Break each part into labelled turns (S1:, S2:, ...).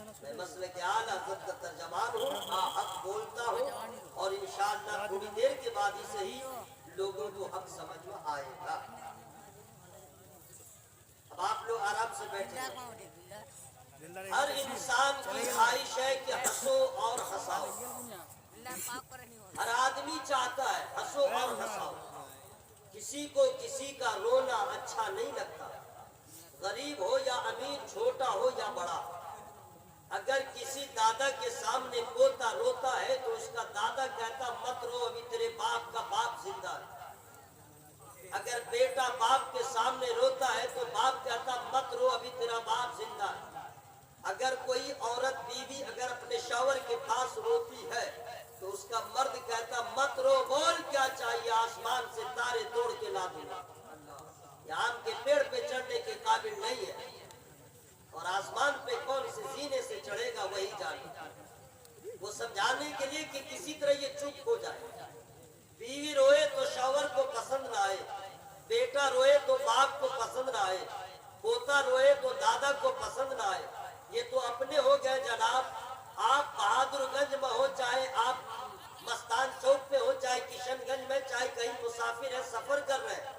S1: میں مسلک اعلیٰ حضرت کا ترجمان ہوں، حق بولتا ہوں، اور انشاءاللہ تھوڑی دیر کے بعد ہی صحیح لوگوں کو حق سمجھ میں آئے گا۔ اب آپ لوگ آرام سے بیٹھے ہیں۔ ہر انسان کی خواہش ہے کہ ہنسو اور ہنساؤ، ہر آدمی چاہتا ہے ہنسو اور ہنساؤ۔ کسی کو کسی کا رونا اچھا نہیں لگتا، غریب ہو یا امیر، چھوٹا ہو یا بڑا۔ اگر کسی دادا کے سامنے پوتا روتا ہے تو اس کا دادا کہتا مت رو، ابھی تیرے باپ کا باپ زندہ ہے۔ اگر بیٹا باپ کے سامنے روتا ہے تو باپ کہتا مت رو، ابھی تیرا باپ زندہ ہے۔ اگر کوئی عورت بیوی اگر اپنے شوہر کے پاس روتی ہے تو اس کا مرد کہتا مت رو، بول کیا چاہیے، آسمان سے تارے توڑ کے لا دوں گا۔ یہ آم کے پیڑ پہ چڑھنے کے قابل نہیں ہے، اور آسمان پہ کون سے زینے سے چڑھے گا وہی جانے۔ وہ سمجھانے کے لیے کہ کسی طرح یہ چپ ہو جائے۔ بیوی روئے تو شوہر کو پسند نہ آئے، بیٹا روئے تو باپ کو پسند نہ آئے، پوتا روئے تو دادا کو پسند نہ آئے۔ یہ تو اپنے ہو گئے جناب۔ آپ بہادر گنج میں ہو، چاہے آپ مستان چوک پہ ہو، چاہے کشن گنج میں، چاہے کہیں مسافر ہے، سفر کر رہے ہیں،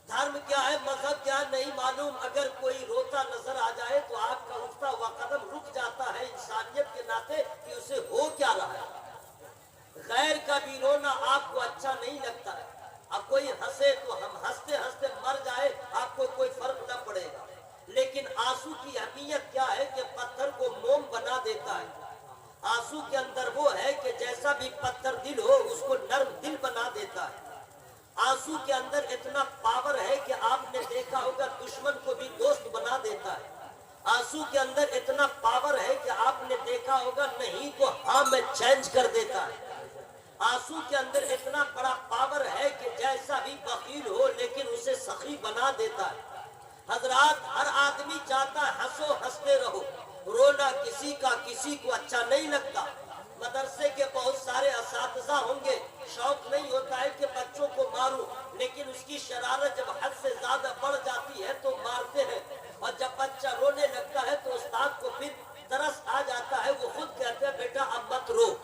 S1: دھرم کیا ہے مذہب کیا نہیں معلوم، اگر کوئی روتا نظر آ جائے تو آپ کا اٹھتا ہوا قدم رک جاتا ہے انسانیت کے ناطے کہ اسے ہو کیا رہا ہے۔ غیر کا بھی رونا آپ کو اچھا نہیں لگتا ہے۔ اب کوئی ہنسے تو ہم ہنستے ہنستے مر جائے، آپ کو کوئی فرق نہ پڑے گا، لیکن آنسو کی اہمیت کیا ہے کہ پتھر کو موم بنا دیتا ہے۔ آنسو کے اندر وہ ہے کہ جیسا بھی پتھر دل ہو اس کو نرم دل بنا دیتا ہے۔ آنسو کے اندر اتنا پاور ہے کہ آپ نے دیکھا ہوگا دشمن کو بھی دوست بنا دیتا ہے۔ آنسو کے اندر اتنا پاور ہے کہ آپ نے دیکھا ہوگا نہیں کو ہاں میں چینج کر دیتا ہے۔ آنسو کے اندر اتنا بڑا پاور ہے کہ جیسا بھی بخیل ہو لیکن اسے سخی بنا دیتا ہے۔ حضرات، ہر آدمی چاہتا ہے ہنسو ہنستے رہو، رونا کسی کا کسی کو اچھا نہیں لگتا۔ مدرسے کے بہت سارے اساتذہ ہوں گے، شوق نہیں ہوتا ہے کہ بچوں کو ماروں، لیکن اس کی شرارت جب حد سے زیادہ بڑھ جاتی ہے تو مارتے ہیں، اور جب بچہ رونے لگتا ہے تو استاد کو پھر ترس آ جاتا ہے، وہ خود کہتے ہیں بیٹا اب مت رو۔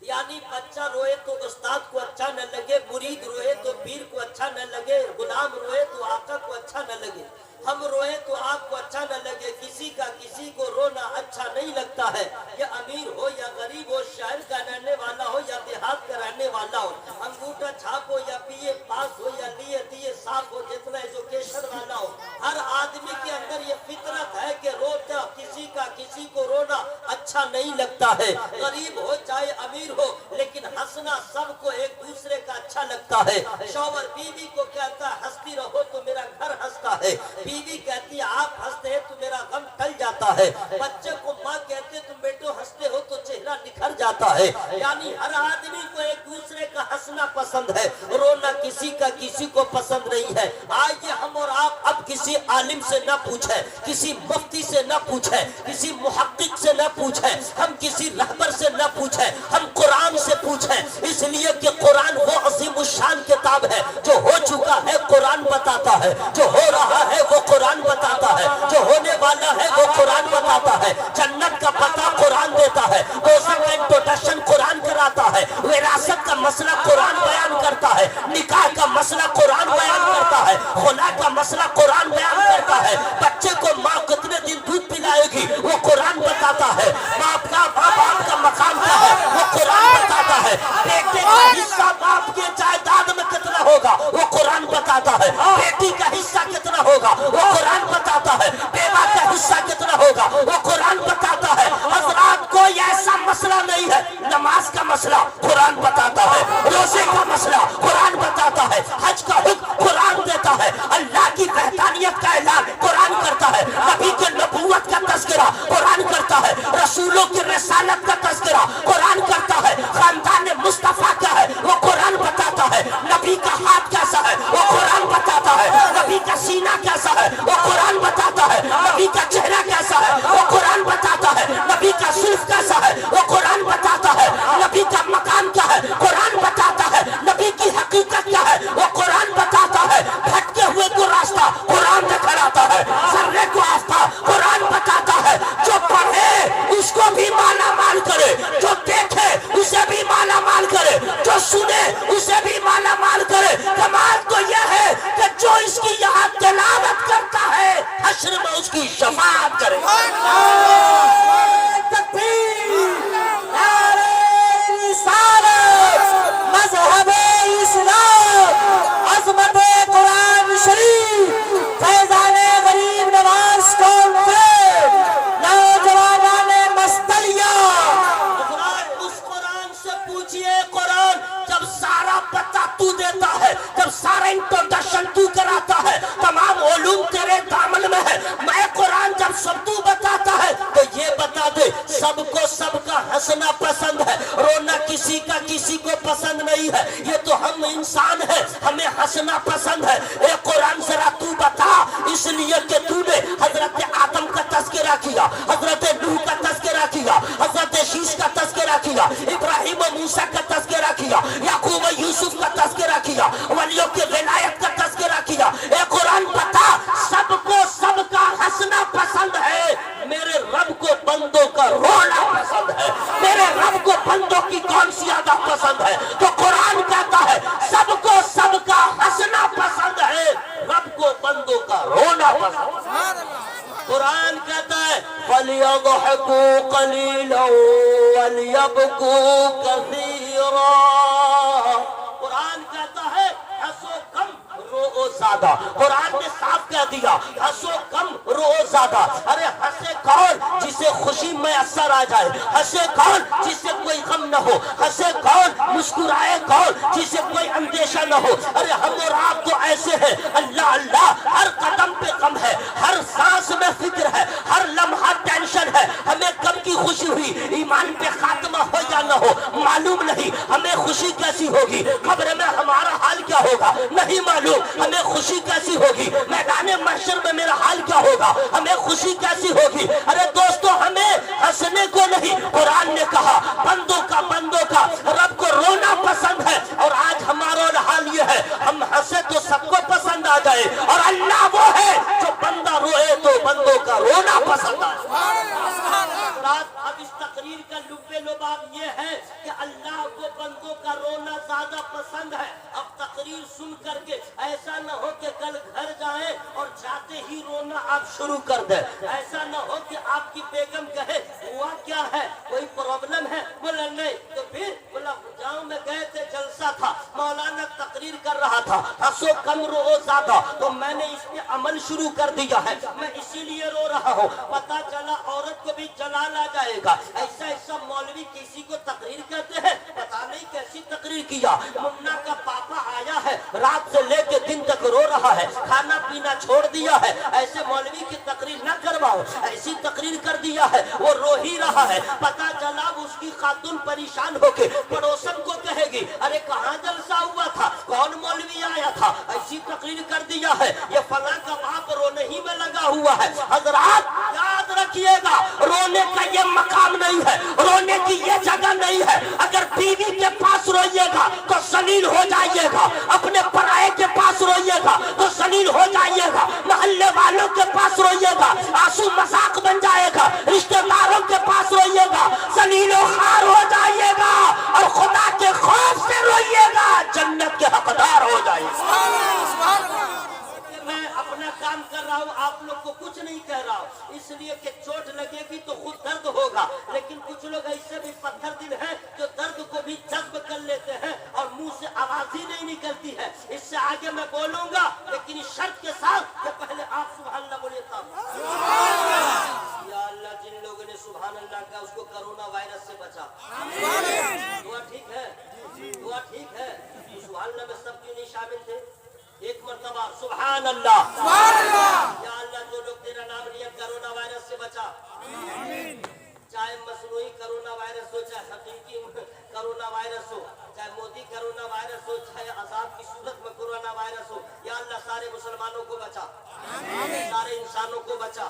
S1: یعنی بچہ روئے تو استاد کو اچھا نہ لگے، مرید روئے تو پیر کو اچھا نہ لگے، غلام روئے تو آقا کو اچھا نہ لگے، ہم روئے تو آپ کو اچھا نہ لگے، کسی کا کسی کو رونا اچھا نہیں لگتا ہے۔ یا امیر ہو یا غریب ہو، شہر کا رہنے والا ہو یا دیہات کا رہنے والا ہو، انگوٹھا چھاپ ہو یا BA پاس ہو یا لیے صاف ہو، جتنا ایجوکیشن والا ہو، ہر آدمی کے اندر یہ فطرت ہے کہ روتا کسی کا کسی کو رونا اچھا نہیں لگتا ہے۔ غریب ہو چاہے امیر ہو، لیکن ہنسنا سب کو ایک دوسرے کا اچھا لگتا ہے۔ شوہر بیوی کو کہتا ہے ہنستی رہو تو میرا گھر ہنستا ہے، بیوی کہتی ہے آپ ہنستے ہیں تو میرا غم ٹل جاتا ہے، بچے کو ماں کہتے تم بیٹو ہنستے ہو تو چہرہ نکھر جاتا ہے۔ یعنی ہر آدمی کو ایک دوسرے کا ہنسنا پسند ہے، رونا کسی کا کسی کو پسند نہیں ہے۔ آئیے ہم اور آپ اب کسی عالم سے نہ پوچھیں، کسی مفتی سے نہ پوچھیں، کسی محقق سے نہ پوچھیں، ہم کسی رہبر سے نہ پوچھیں، ہم قرآن سے پوچھیں، اس لیے کہ قرآن وہ عظیم الشان کتاب ہے، جو ہو چکا ہے قرآن بتاتا ہے، جو ہو رہا ہے وہ قرآن بتاتا ہے، جو ہونے والا ہے وہ قرآن بتاتا ہے، جنت کا پتہ قرآن دیتا ہے، روزہ کا انٹروڈکشن قرآن کراتا ہے، وراثت کا مسئلہ قرآن بیان کرتا ہے، نکاح کا مسئلہ قرآن بیان کرتا ہے، خلا کا مسئلہ قرآن بیان کرتا ہے، بچے کو ماں کتنے دن دودھ پلائے گی وہ قرآن بتاتا ہے، باپ کا مقام کیا ہے وہ قرآن بتاتا ہے، بیٹے کا حصہ باپ کے جائیداد میں کتنا ہوگا وہ قرآن بتاتا ہے، بیٹی کا حصہ کتنا ہوگا وہ قرآن بتاتا ہے، بیوہ کا حصہ کتنا ہوگا وہ قرآن بتاتا ہے۔ حضرات کوئی ایسا مسئلہ نہیں ہے، نماز کا مسئلہ قرآن بتاتا ہے، روزے کا مسئلہ قرآن بتاتا ہے، حج کا حکم قرآن دیتا ہے، اللہ کی وحدانیت کا اعلان قرآن کرتا ہے، نبی کے نبوت کا تذکرہ قرآن کرتا ہے، رسولوں کی رسالت کا تذکرہ قرآن کرتا ہے، خاندان مصطفیٰ کیا ہے وہ قرآن بتاتا ہے، نبی کا ہاتھ کیسا ہے وہ قرآن بتاتا ہے، نبی کا سینہ کیسا ہے وہ قرآن بتاتا ہے، نبی کا چہرہ کیسا ہے وہ قرآن بتاتا ہے، نبی کا صرف کیسا ہے وہ قرآن بتاتا ہے، نبی کا مقام کیا ہے قرآن بتاتا ہے، نبی کی حقیقت کیا ہے وہ قرآن بتاتا ہے، بھٹکے ہوئے کو راستہ قرآن دکھلاتا ہے، ذرے کو آستہ قرآن بتاتا सबको सबका हंसना पसंद है, रोना किसी का किसी को पसंद नहीं है। ये तो हम इंसान है, हमें हंसना पसंद है। ए कुरान जरा तू बता, इसलिए कि तूने हजरत आदम का तज़किरा किया, हजरत नूह का तज़किरा किया, हजरत शीश का तज़किरा किया, इब्राहिम और मूसा का तज़किरा किया, याकूब और यूसुफ का तज़किरा किया, वलियों के विलायत का तज़किरा किया। ए कुरान बता, सबको सबका हंसना पसंद है, मेरे रब को बंदों का रोना पसंद है। मेरे रब को बंदों की कौन सी अदा पसंद है? तो कुरान कहता है सबको सबका हंसना पसंद है, रब को बंदों का रोना पसंद है। कुरान कहता है फलियज़हकू क़लीलन वलियबकू कसीरा। कुरान कहता है हंसो कम रो ज्यादा। कुरान ने साफ कह दिया हंसो कम रो ज्यादा। अरे हंसे कौन जिसे खुशी में असर आ जाए, हंसे कौन जिसे कोई गम न हो, हंसे कौन मुस्कुराए कौन जिसे कोई अंदेशा न हो। अरे हम और आप तो ऐसे हैं, अल्लाह अल्लाह हर कदम पे गम है, हर सांस में फिक्र है, हर लम्हा टेंशन है। हमें कब की खुशी हुई, ईमान पे खात्मा हो या न हो मालूम नहीं। हमें खुशी कैसी होगी, कब्र में हमारा हाल क्या होगा नहीं मालूम। हमें खुशी कैसी होगी, मैदान महशर में मेरा हाल क्या होगा, हमें खुशी कैसी होगी। अरे दोस्तों, हमें हंसने को नहीं, कुरान ने कहा बंदों का रब को रोना पसंद है। और आज हमारा हाल ये है, हम हंसे तो सबको पसंद आ जाए, और अल्लाह वो है जो बंदा रोए तो बंदों का रोना पसंद आए। अब इस तकरीर का लुब्बे लुबाब ये है कि अल्लाह को बंदों का रोना ज्यादा पसंद है। अब तकरीर सुन करके ऐसा न हो कि कल घर जाए और जाते ही रोना आप शुरू कर दे। ऐसा न हो कि आपकी बेगम कहे हुआ क्या है, कोई प्रॉब्लम है? बोला नहीं, तो फिर बोला गाँव में गए थे, जलसा था, मौलाना तकरीर कर रहा था, हंसो कम रो ज्यादा, तो मैंने इस पे अमल शुरू कर दिया है, मैं इसीलिए रो रहा हूँ। पता चला औरत को भी जलाल आ जाएगा। ऐसा ऐसा मौलवी किसी को तकरीर कहते हैं, पता नहीं कैसी तकरीर किया। मुन्ना का पापा आया है, रात से लेके दिन तक रो रहा है, खाना पीना छोड़ दिया है। ऐसे मौलवी की तकरीर न करवाओ, ऐसी तकरीर कर दिया है, वो रो ही रहा है। पता चला उसकी खातून परेशान होके पड़ोसन को कहेगी अरे कहाँ जलसा हुआ था, कौन मौलवी आया था, ऐसी तकरीर कर दिया है, ये फला का बाप रोने ही में लगा हुआ है। हजरात याद रखिएगा, रोने का ये मकाम नहीं है, रोने की ये जगह नहीं है। अगर बीवी के पास रोइएगा तो जलील हो जाइएगा, अपने पराये के पास रोइएगा तो जलील हो जाइएगा, मोहल्ले वालों के पास रोइएगा आंसू मजाक बन जाएगा, रिश्तेदारों के पास रोइएगा जलीलो खार हो जाइएगा, और खुदा के खौफ से रोइएगा जन्नत के हकदार हो जाइएगा। मैं अपना काम कर रहा हूँ, आप लोग को कुछ नहीं कह रहा हूँ, इसलिए कि चोट लगेगी तो खुद दर्द होगा। लेकिन कुछ लोग ऐसे भी पत्थर दिल हैं जो दर्द को भी जज्ब कर लेते हैं और मुंह से आवाज ही नहीं निकलती है। इससे आगे मैं बोलूंगा, लेकिन इस शर्त के साथ कि पहले आप सुभान अल्लाह बोलिए तब। या अल्लाह, जिन लोगों ने सुभान अल्लाह का उसको कोरोना वायरस से बचा। दुआ ठीक है, दुआ ठीक है। सुभान अल्लाह में सब क्यों नहीं शामिल थे? एक मर्तबा सुभान अल्लाह। या अल्लाह, जो लोग तेरा नाम लिया कोरोना वायरस से बचा, चाहे मसनूई कोरोना वायरस हो, चाहे हकीकी कोरोना वायरस हो, चाहे मोदी कोरोना वायरस हो, चाहे अजाब की सूरत में कोरोना वायरस हो। या अल्लाह, सारे मुसलमानों को बचा, सारे इंसानों को बचा।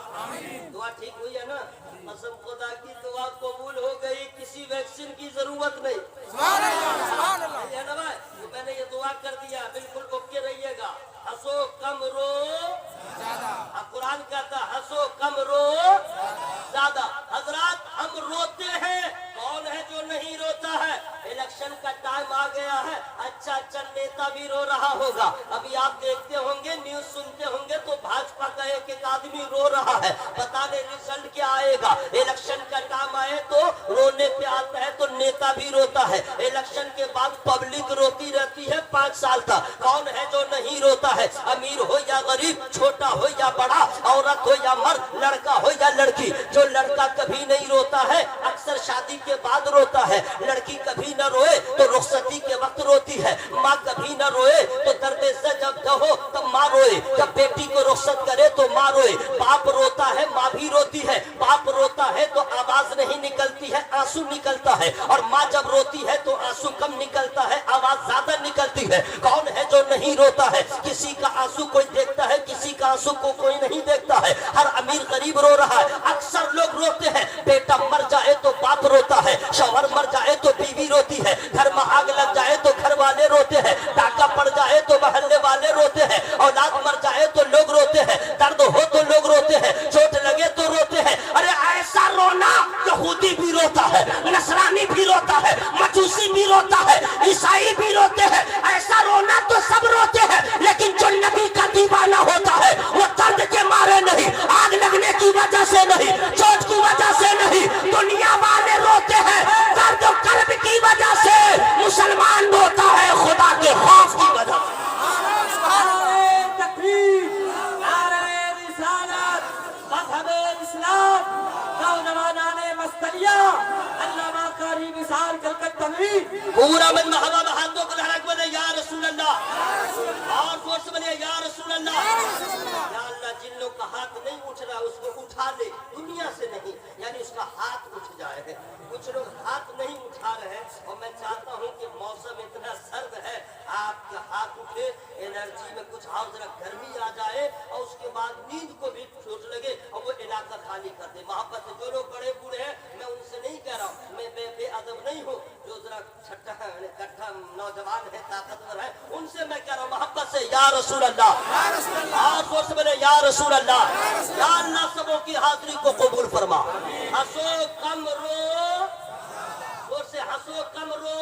S1: दुआ ठीक हुई है ना? कसम खुदा की दुआ कबूल हो गई, किसी वैक्सीन की जरूरत नहीं है ना भाई? तो मैंने ये दुआ कर दिया, बिल्कुल ओके रहिएगा। हंसो कम रो ज्यादा, कुरान कहता हंसो कम रो ज्यादा। हजरात, हम रोते हैं, कौन है जो नहीं रोता है? इलेक्शन का टाइम आ गया है, अच्छा अच्छा नेता भी रो रहा होगा। अभी आप देखते होंगे, न्यूज सुनते होंगे तो भाजपा का एक आदमी रो रहा है, पता नहीं रिजल्ट क्या आएगा। इलेक्शन का टाइम आए तो रोने पे आता है तो नेता भी रोता है। इलेक्शन के बाद पब्लिक रोती रहती है 5 साल तक। कौन है जो नहीं रोता है? अमीर हो या गरीब, छोटा हो या बड़ा, औरत हो या मर्द, लड़का हो या लड़की। जो लड़का कभी नहीं रोता है अक्सर शादी के बाद रोता है। लड़की कभी न रोए तो रुखसती के वक्त रोती है। माँ कभी न रोए तो दर्द से जब हो तब माँ रोए। जब बेटी को रुखसत करे तो माँ रोए। बाप रोता है, माँ भी रोती है। बाप रोता है तो आवाज नहीं निकलती है, आंसू निकलता है। और माँ जब रोती है तो आंसू कम निकलता है, आवाज ज्यादा निकलती है। कौन है जो नहीं रोता है? किसी का आंसू कोई देखता है, किसी का आंसू को कोई नहीं देखता है। हर अमीर गरीब रो रहा है। अक्सर लोग रोते हैं, बेटा मर जाए तो बाप रोता है, शौहर मर जाए तो बीवी रोती है, घर में आग लग जाए तो घर वाले रोते हैं, डाका पड़ जाए तो मोहल्ले वाले रोते हैं, औलाद मर जाए तो लोग रोते हैं, दर्द हो तो लोग रोते हैं, चोट लगे तो रोते हैं। अरे ऐसा रोना यहूदी भी रोता है, नसरानी भी रोता है, मजूसी भी रोता है, ईसाई भी रोते हैं। ऐसा रोना तो सब रोते हैं, लेकिन जो नबी का दीवाना होता है वो दर्द के मारे नहीं, आग लगने की वजह से नहीं, चोट की वजह से नहीं, दुनिया वाले रोते हैं दर्द कर्ब की वजह से। मुसलमान रोता है खुदा के खौफ की वजह से। पूरा मन हवा में हाथों को लहरा के बोले या रसूल अल्लाह, और जोर से बोले या रसूल अल्लाह। या अल्लाह, जिन लोग का हाथ नहीं उठ रहा उसको उठा ले, दुनिया से नहीं, यानी उसका हाथ उठ जाए। कुछ लोग हाथ नहीं उठा रहे, और मैं चाहता हूँ कि मौसम इतना सर्द है, आपके हाथ उठे, एनर्जी में कुछ और जरा गर्मी आ जाए, और उसके बाद नींद को भी चोट लगे और वो इलाका खाली कर दे। मोहब्बत से जो लोग बड़े बूढ़े हैं, मैं उनसे नहीं कह रहा हूँ, मैं बेअदब नहीं हूँ, जो जरा छठा कट्ठा नौजवान है, ताकतवर है, उनसे मैं कह रहा हूँ मोहब्बत से या रसूल अल्लाह, और जोर से बोले या रसूल अल्लाह। या अल्लाह सबों की हाजिरी को कबूल फरमा। हंसो कम रो, जोर से हंसो कम रो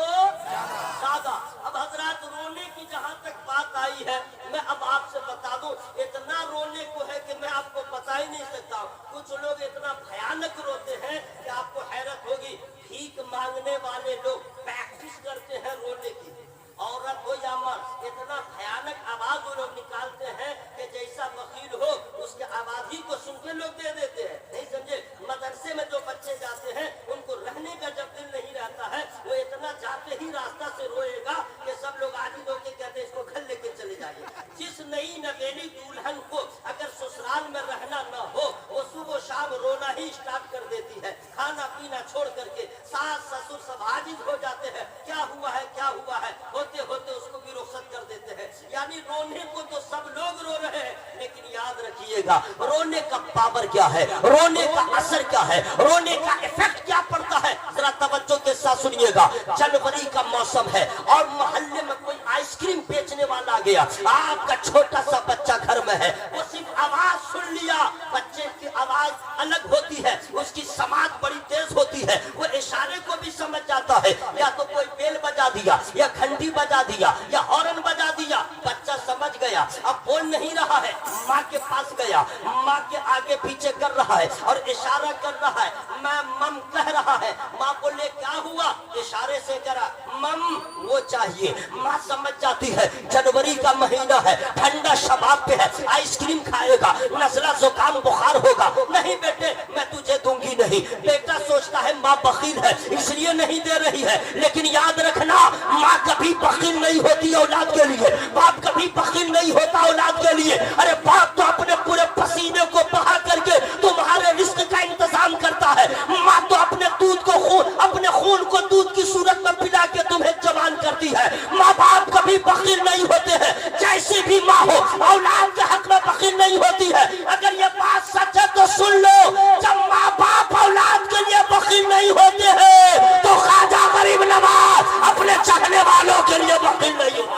S1: ज्यादा। अब हजरात, रोने की जहाँ तक बात आई है, मैं अब आपसे बता दूं, इतना रोने को है कि मैं आपको बता ही नहीं सकता। कुछ लोग इतना भयानक रोते हैं कि आपको हैरत होगी। भीख मांगने वाले लोग प्रैक्टिस करते हैं रोने की, औरत हो या मर्द, इतना भयानक आवाज वो लोग निकालते हैं कि जैसा वकील हो उसके आवाज ही को सुन के लोग दे देते हैं। नहीं समझे? मदरसे में जो बच्चे जाते हैं उनको रहने का जब दिल नहीं रहता है, वो इतना जाते ही रास्ता से रोएगा कि सब लोग आदि लोग के कहते हैं इसको घर लेके चले जाइए। जिस नई नवेली दुल्हन को अगर ससुराल में रहना न हो, वो सुबह शाम रोना ही स्टार्ट कर देती है, खाना पीना छोड़ करके। सास ससुर सब आजिज हो जाते हैं, क्या हुआ है क्या हुआ है, होते होते उसको भी रुखसत कर देते हैं। यानी रोने को तो सब लोग रो रहे हैं, लेकिन याद रखिएगा रोने का पावर क्या है, रोने का असर क्या है, रोने का इफेक्ट क्या पड़ता है। जरा तवज्जो के साथ सुनिएगा। जनवरी का मौसम है और मोहल्ले में कोई आइसक्रीम बेचने वाला आ गया, आपका छोटा सा बच्चा घर में है, वो सिर्फ आवाज सुन लिया, बच्चे की आवाज अलग होती है, उसकी समाज बड़ी तेज होती है, वो इशारे को भी समझ जाता है। या तो कोई बेल बजा दिया, या घंटी बजा दिया, या हॉर्न बजा दिया, बच्चा समझ गया, अब बोल नहीं रहा है, माँ के पास गया, माँ के आगे पीछे कर रहा है और इशारा कर रहा है, मैं मम कह रहा है। माँ बोले क्या हुआ, इशारे से करा मम वो चाहिए। माँ समझ जाती है जनवरी का महीना है, ठंडा शबाब पे है, आइसक्रीम खाएगा, नजला जुकाम बुखार होगा। नहीं बेटे मैं तुझे दूंगी नहीं। बेटा सोचता है माँ बखील है इसलिए नहीं दे रही है, लेकिन याद रखना माँ कभी बखील नहीं होती औलाद के लिए, बाप कभी बखील नहीं होता औलाद के लिए। अरे बाप तो अपने पूरे पसीने को बहा करके तुम्हारे रिस्क का इंतजाम करता है, माँ तो अपने दूध को अपने खून को दूध की सूरत में पिला के तुम्हें जवान करती है। माँ बाप कभी बखील नहीं होते हैं, जैसी भी माँ हो औलाद के हक में बखील नहीं होती है। अगर ये बात सच है तो सुन लो, जब माँ बाप औलाद के लिए बखील नहीं होते हैं तो ख्वाजा गरीब नवाज अपने चाहने वालों के लिए बखील नहीं होते।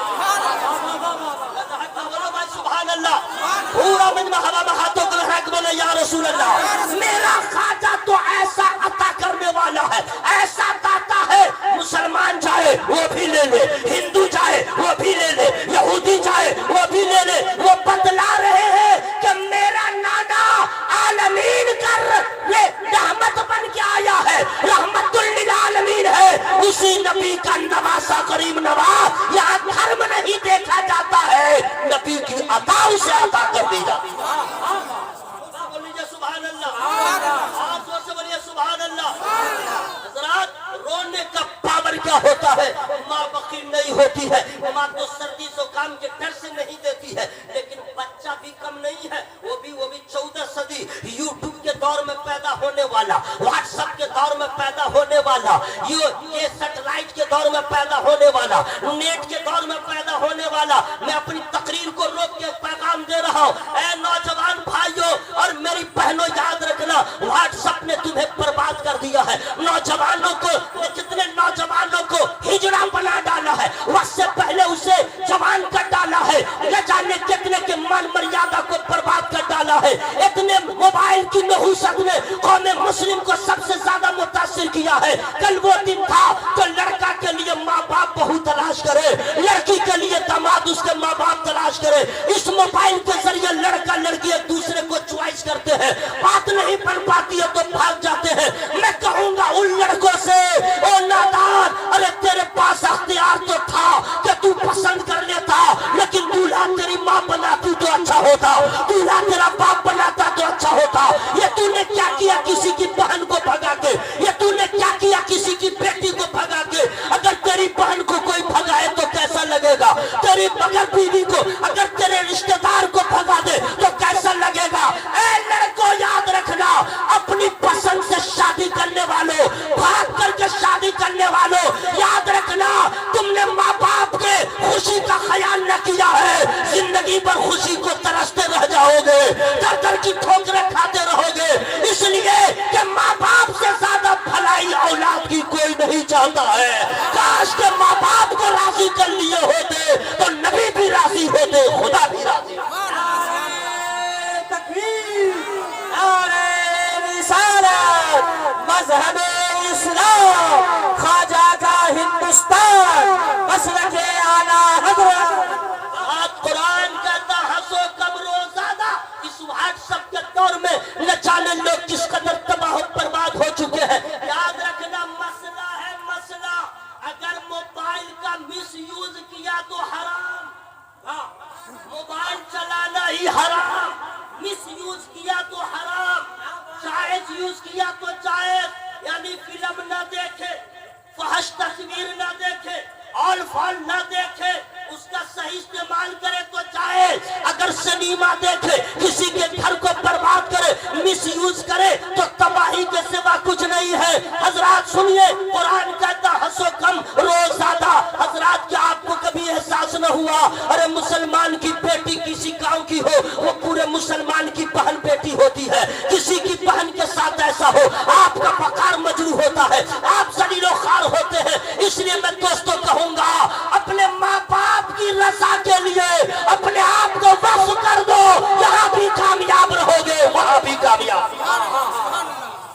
S1: सुभान अल्लाह। पूरा मन में हवा में हाथों को लहरा के बोले या रसूल अल्लाह। मेरा ख्वाजा तो ऐसा अता करने वाला है, ऐसा दाता है, मुसलमान जाए वो भी ले ले, हिंदू जाए वो भी ले ले, यहूदी जाए वो भी ले ले। वो बतला रहे हैं कि मेरा नाना आलमीन कर ये रहमत बन के आया है, रहमतुल लिल आलमीन है। उसी नबी का नवासा करीम नवाज यहाँ धर्म नहीं देखा जाता है, नबी की अता उसे अता कर दी जाती है। सुभान अल्लाह, आप जोर से बोलिए सुभान अल्लाह। हज़रात, रोने का पावर क्या होता है? माँ बखील नहीं होती है, माँ तो सर्दी जुकाम के डर से नहीं देती है, लेकिन बच्चा भी कम नहीं है, वो भी 14 सदी यूट्यूब के दौर में पैदा होने वाला, व्हाट्सएप के दौर में पैदा होने वाला, ये सैटेलाइट के दौर में पैदा होने वाला, नेट के दौर में पैदा होने वाला, मैं अपनी तकरीर को रोक के पैगाम दे रहा हूँ। ऐ नौजवान भाइयों और मेरी बहनों, याद रखना व्हाट्सएप ने तुम्हें बर्बाद कर दिया है। नौजवानों को, कितने नौजवानों को हिजड़ा बना डाला है, उससे पहले उसे जवान कर डाला है, न जाने कितने के मान मर्यादा को बर्बाद कर डाला है। इतने मोबाइल की नहुसत ने कौमे मुस्लिम को सबसे ज्यादा मुतासिर किया है। कल वो दिन था तो लड़का के लिए माँ बाप बहू तलाश करे, लड़की के लिए दामाद उसके माँ बाप तलाश करे। इस मोबाइल के जरिए लड़का लड़की एक दूसरे को च्वाइस करते हैं, बात नहीं बन पाती है तो भाग जाते हैं। मैं कहूंगा उन लड़कों से, ओ नादान, अरे तेरे पास अख्तियार तो था कि तू पसंद कर लेता, लेकिन दूल्हा तेरी माँ बनाती तो अच्छा होता, दूल्हा तेरा बाप बनाता तो अच्छा होता। ये तूने क्या किया किसी की बहन को भगा के, ये तूने क्या किया किसी की बेटी को भगा के। अगर तेरी बहन को कोई भगाए तो कैसा लगेगा, तेरी बगल बीवी को अगर तेरे रिश्तेदार को भगा दे तो कैसा लगेगा। ऐ लड़कों याद रखना, अपनी पसंद से शादी करने वालों, भाग करके शादी करने वालों, याद रखना तुमने माँ बाप के खुशी का ख्याल न किया है, जिंदगी भर खुशी को तरसते रह जाओगे, दर दर की ठोकरें खाते रहोगे। इसलिए कि माँ बाप से ज्यादा भलाई औलाद की कोई नहीं चाहता है। काश के माँ बाप को राजी कर लिए होते तो नबी भी राजी होते, खुदा भी राजी।
S2: मज़हब इस्लाम, ख्वाजा का हिंदुस्तान, मसलक आला हज़रत।
S1: कुरान कहता हंसो कम रोज़ादा। इस व्हाट्सएप के दौर में न जाने लोग किस कदर तबाह बर्बाद हो चुके हैं। याद रखना मसला है मसला, अगर मोबाइल का मिस यूज किया तो हराम, मोबाइल चलाना ही हराम, मिस यूज किया तो हराम, जायज यूज किया तो जायज, यानी फिल्म न देखे, फहश तस्वीर न देखे, ऑल फॉल न देखे, उसका सही इस्तेमाल करे तो जायज। अगर सिनेमा देखे, किसी के घर को बर्बाद करे, मिस यूज करे तो तबाही के सिवा कुछ नहीं है। हजरात सुनिए, कुरान कहता हंसो कम रोज ज्यादा। हजरात क्या आपको कभी एहसास न हुआ, अरे मुसलमान की बेटी किसी गांव की हो, वो पूरे मुसलमान की बहन बेटी होती है। किसी की बहन के साथ ऐसा हो, आपका पकार मजरू होता है, आप जलीलो खार होते हैं। इसलिए मैं दोस्तों कहूंगा, अपने माँ बाप की रजा के लिए अपने आप को वक्फ कर दो, यहाँ भी कामयाब रहोगे, वहाँ भी कामयाब।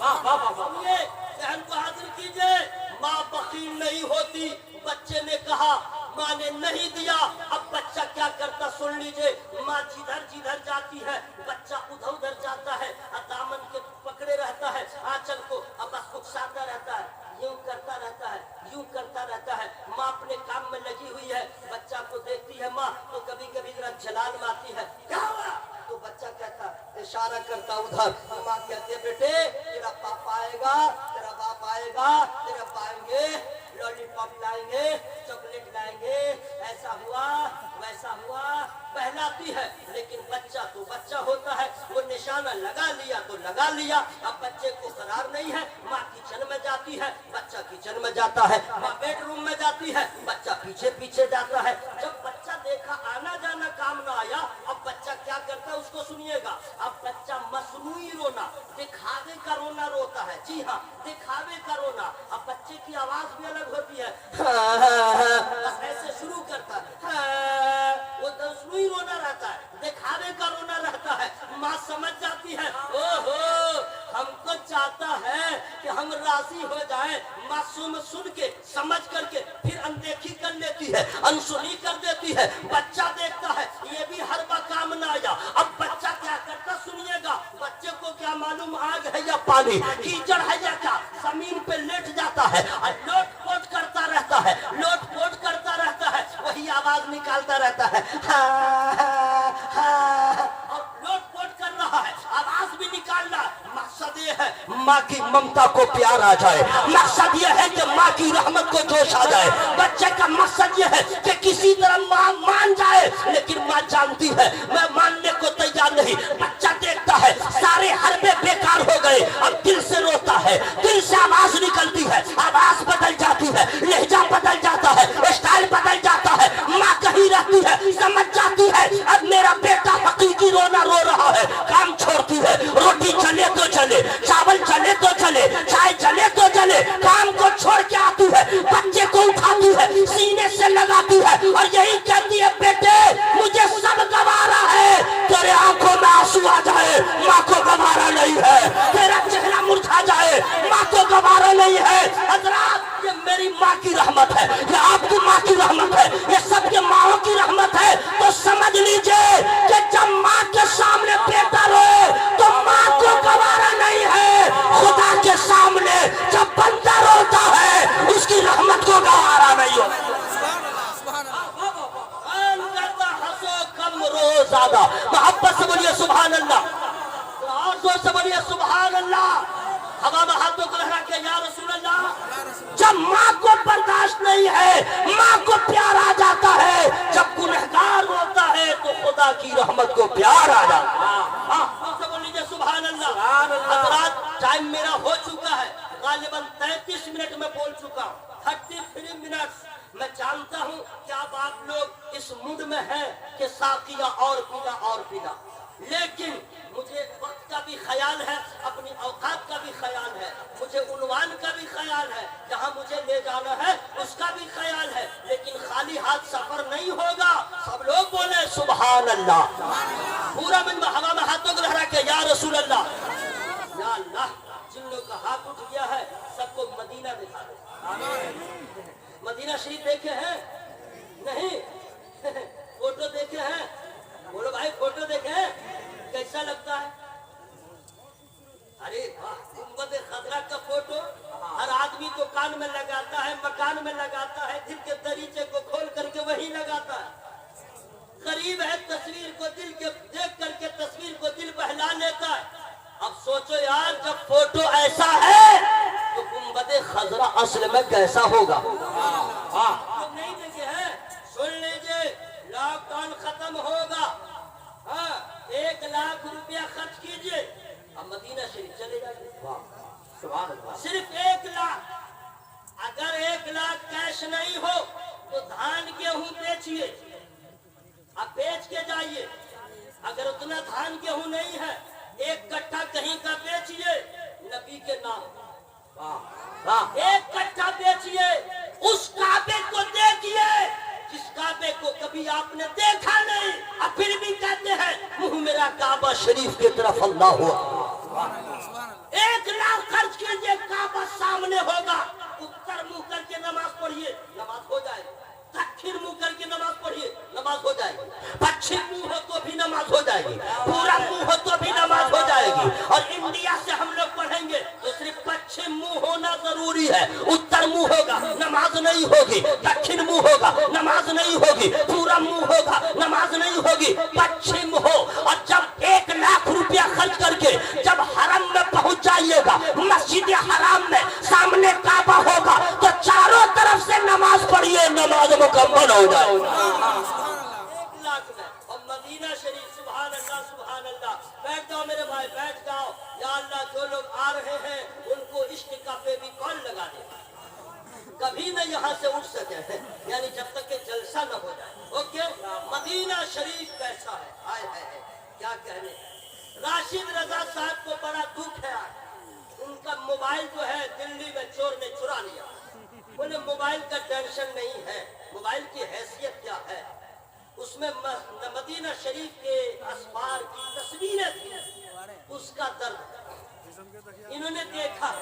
S1: बहन को हाजिर कीजिए। माँ बकील नहीं होती, बच्चे ने कहा, माँ ने नहीं दिया, अब बच्चा क्या करता सुन लीजिए। माँ जिधर जिधर जाती है बच्चा उधर उधर जाता है, दामन के पकड़े रहता है, आंचल को अब बस उकसाता रहता है, यूं करता रहता है, यूं करता रहता है। माँ अपने काम में लगी हुई है, बच्चा को देखती है माँ तो कभी कभी जरा जलाल मारती है, क्या हुआ? तो बच्चा कहता, इशारा करता उधर। माँ कहती है, बेटे तेरा पापा आएगा, तेरा बाप आएगा, तेरे पाएंगे, लॉलीपॉप लाएंगे, चॉकलेट लाएंगे, ऐसा हुआ वैसा हुआ, बहलाती है। लेकिन बच्चा तो बच्चा होता है, वो निशाना लगा लिया तो लगा लिया। अब बच्चे को करार नहीं है, माँ किचन में जाती है, बच्चा किचन में जाता है, माँ बेडरूम में जाती है, बच्चा पीछे पीछे जाता है। जब बच्चा देखा आना जाना काम ना आया, अब बच्चा क्या करता है उसको सुनिएगा। अब बच्चा मसनूई रोना, दिखावे का रोना रोता है। जी हाँ, दिखावे का रोना। अब बच्चे की आवाज भी अलग होती है, ऐसे शुरू करता है, वो मसनूई रोना रहता है, दिखावे का रोना रहता है। माँ समझ जाती है, ओहो हमको चाहता है कि हम राजी हो जाएं। मासूम सुन के समझ करके फिर अनदेखी कर लेती है, अनसुनी कर देती है। बच्चा देखता है ये भी हर बार काम ना आया। अब बच्चा क्या करता सुनिएगा। बच्चे को क्या मालूम आग है या पानी, कीचड़ है या क्या, जमीन पे लेट जाता है और लोट पोट करता रहता है, लोट पोट करता रहता है, वही आवाज निकालता रहता है, और लोट पोट कर रहा है, आवाज भी निकालना। मकसद ये है माँ की ममता को प्यार आ जाए, मकसद ये है कि माँ की रहमत को जोश आ जाए। बच्चे का मकसद ये है कि किसी तरह माँ मान जाए, लेकिन माँ जानती है मैं मानने को तैयार नहीं। बच्चा देखता है सारे हरबे बेकार हो गए, अब दिल से रोता है, दिल से आवाज کہ یا رسول اللہ
S2: جب ماں کو برداشت نہیں ہے ماں کو پیار آ جاتا ہے، جب گنہگار ہوتا ہے تو خدا کی رحمت کو پیار آ جاتا ہے۔
S1: سے بول لیجیے سبحان اللہ۔ حضرات ٹائم میرا ہو چکا ہے، غالباً 33 منٹ میں بول چکا ہوں، 33 منٹ۔ میں جانتا ہوں کہ اب آپ لوگ اس موڈ میں ہیں کہ ساقیہ اور پینا، لیکن مجھے وقت کا بھی خیال ہے، اپنی اوقات کا بھی خیال ہے، مجھے عنوان کا بھی خیال ہے، جہاں مجھے لے جانا ہے اس کا بھی خیال ہے، لیکن خالی ہاتھ سفر نہیں ہوگا۔ سب لوگ بولے سبحان اللہ، پورا من ہوا میں ہاتھوں کو لہرا کے یا رسول اللہ، یا اللہ۔ جن لوگ کا ہاتھ اٹھ گیا ہے سب کو مدینہ دکھا دے۔ مدینہ شریف دیکھے ہیں؟ نہیں؟ فوٹو دیکھے ہیں؟ بولو بھائی فوٹو دیکھے ہیں؟ کیسا لگتا ہے؟ ارے گنبد خضرا کا فوٹو ہر آدمی تو کان میں لگاتا ہے، مکان میں لگاتا ہے، دل کے دریچے کو کھول کر کے وہی لگاتا ہے۔ غریب ہے تصویر کو دل کے دیکھ کر کے تصویر کو دل بہلا لیتا ہے۔ اب سوچو یار جب فوٹو ایسا ہے تو گنبد خضرا اصل میں کیسا ہوگا؟ نہیں دیکھے ہیں؟ سن لیجئے، لاک ڈاؤن ختم ہوگا، 1 لاکھ روپیہ خرچ کیجئے، اب مدینہ شریف چلے جائیے، صرف 1 لاکھ۔ اگر 1 لاکھ کیش نہیں ہو تو دھان گیہوں بیچیے، اب بیچ کے جائیے۔ اگر اتنا دھان گیہوں نہیں ہے 1 کٹھا کہیں کا بیچیے نبی کے نام، 1 کٹھا بیچیے، اس کعبے کو دیکھیے جس کعبے کو کبھی آپ نے دیکھا نہیں، اب پھر بھی کہتے ہیں منہ میرا کعبہ شریف کی طرف اللہ ہوا۔ 1 لاکھ خرچ کیجئے، کعبہ سامنے ہوگا، اتر منہ کر کے نماز پڑھیے، نماز ہو جائے گی، دکھن منہ کر کے نماز پڑھیے، نماز ہو جائے گی، پچھم منہ ہو تو بھی نماز ہو جائے گی، پورا منہ ہو تو بھی نماز ہو جائے گی۔ اور انڈیا سے ہم لوگ پڑھیں گے تو صرف پچھم منہ ہونا ضروری ہے، اتر منہ ہوگا نماز نہیں ہوگی، دکھن منہ ہوگا نماز نہیں ہوگی، پورا منہ ہوگا نماز نہیں ہوگی، پچھم ہو۔ اور جب 1 لاکھ روپیہ خرچ کر کے جب حرم میں پہنچ جائیے گا، مسجد حرام میں سامنے کعبہ ہوگا تو چاروں طرف سے نماز پڑھیے، نماز مکمل ہو جائے۔ 1 لاکھ میں اور مدینہ شریف سبحان اللہ سبحان اللہ۔ بیٹھ جاؤ میرے بھائی بیٹھ جاؤ۔ یا اللہ جو لوگ آ رہے ہیں ان کو عشق کا بیبی کال لگا دے، کبھی نہ یہاں سے اٹھ سکے، یعنی جب تک کہ جلسہ نہ ہو جائے۔ اوکے، مدینہ شریف کیسا ہے؟ ہائے ہائے کیا کہنے۔ راشد رضا صاحب کو بڑا دکھ ہے، ان کا موبائل جو ہے دلی میں چور نے چرا لیا۔ بولے موبائل کا ٹینشن نہیں ہے، موبائل کی حیثیت کیا ہے؟ اس میں مدینہ شریف کے اسوار کی تصویریں تھیں، اس کا درد انہوں نے دیکھا،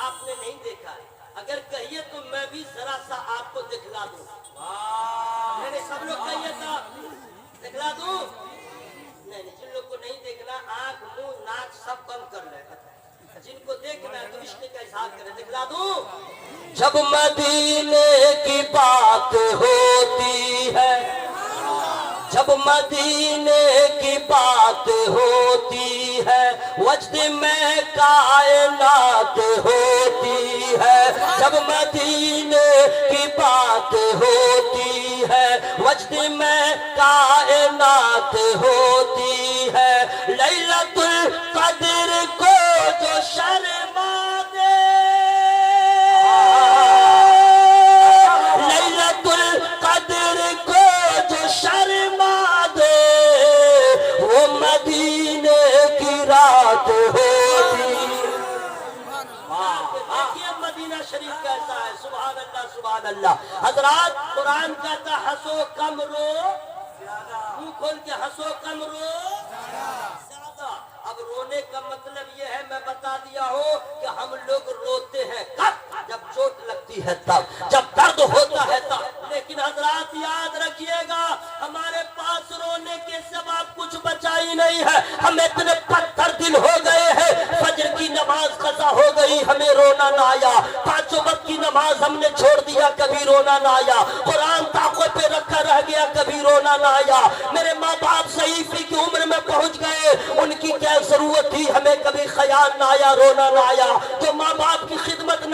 S1: آپ نے نہیں دیکھا۔ اگر کہیے تو میں بھی ذرا سا آپ کو دکھلا دوں، میں نے سب لوگ کہیے تھا دکھلا دوں، نہیں جن لوگ کو نہیں دیکھنا آنکھ منہ ناک سب بند کر لے، جن کو دیکھنا ہے تو عشق کا اظہار کرے، دکھلا دوں۔ جب مدینے کی بات ہوتی ہے، جب مدینے کی بات ہوتی ہے، وجد میں کائنات ہوتی ہے، جب مدینے کی بات ہوتی ہے، وجد میں کائنات ہوتی ہے، لیلۃ القدر کو جو شرما دے، لیلۃ القدر کو جو شرما دے، وہ مدینے کی رات ہوتی۔ دیکھیے مدینہ شریف کیسا ہے، سبحان اللہ سبحان اللہ۔ حضرات قرآن کہتا ہنسو کم رو، منہ کھول کے ہنسو کم رو زیادہ۔ اب رونے کا مطلب یہ ہے میں بتا دیا ہوں کہ ہم لوگ روتے ہیں کب؟ جب چوٹ لگتی ہے تب، جب درد ہوتا ہے تب۔ لیکن حضرات یاد رکھیے گا ہمارے پاس رونے کے سوا کچھ بچا ہی نہیں ہے، ہم اتنے پتھر دل ہو گئے ہیں، فجر کی نماز قضا ہو گئی ہمیں رونا نہ آیا، 5 وقت کی نماز ہم نے چھوڑ دیا کبھی رونا نہ آیا، قرآن طاقت پہ رکھا رہ گیا کبھی رونا نہ آیا، میرے ماں باپ ضعیفی کی عمر میں پہنچ گئے ان کی کیا ضرورت تھی ہمیں کبھی خیال نہ آیا، رونا نہ آیا۔ جو ماں باپ کی خدمت